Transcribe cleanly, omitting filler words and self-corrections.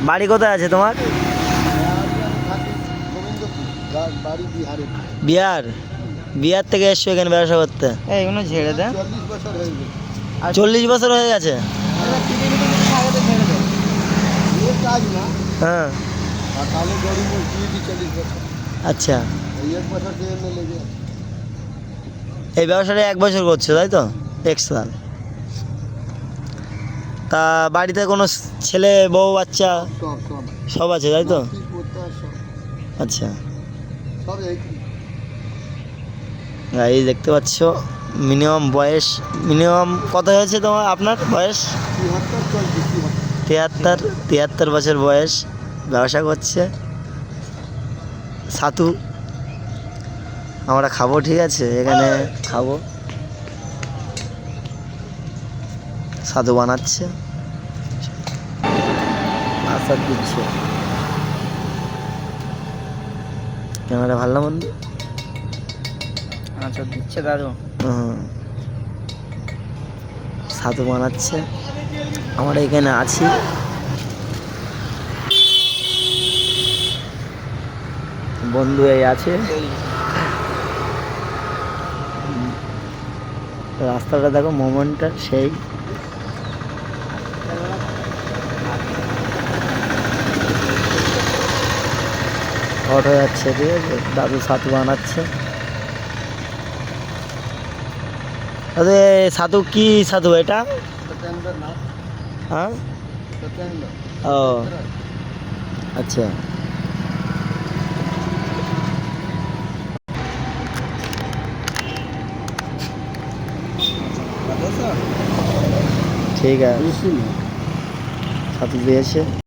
বাড়ি কোথায় আছে তোমার? বাড়ি বিহারে। বিহার? বিহার থেকে এসছো এখানে ব্যবসা করতে? এইগুলো ঝেড়ে দেন। 40 বছর হয়ে গেছে। 40 বছর হয়ে গেছে? এ কাজ না, হ্যাঁ। আর তাহলে গরিব দিয়ে 40 বছর। আচ্ছা, এই 1 বছর দিয়ে লেগে আছে। এই ব্যবসাটা 1 বছর করছো তাই তো? এক্সট্রা। তা বাড়িতে কোনো ছেলে বউ বাচ্চা সব সব সব আছে তাই তো? কি করতে হয় সব আচ্ছা, সব এই এই দেখতে পাচ্ছ মিনিমাম বয়স, মিনিমাম কত হয়েছে তোমার, আপনার বয়স? 73 চলছে 73 বছর বয়স, ব্যবসা করছে ছাতু। আমরা খাবো, ঠিক আছে, এখানে খাবো। ছাতু বানাচ্ছে, আচার দিচ্ছে। ক্যামেরা ভালো না বন্ধু? আচ্ছা দিচ্ছে দাদু। ছাতু বানাচ্ছে, আমরা এখানে আছি। বন্ধু এই আছে। রাস্তাটা দেখো, মোমেন্টটা সেই। অটো যাচ্ছে, ঠিক আছে, দাদু ছাতু বানাচ্ছে। দাদু ছাতু কি ছাতু এটা? সত্যেন্দ্র না, হ্যাঁ, সত্যেন্দ্র। ও আচ্ছা। ঠিক আছে, ছাতু দিয়েছে।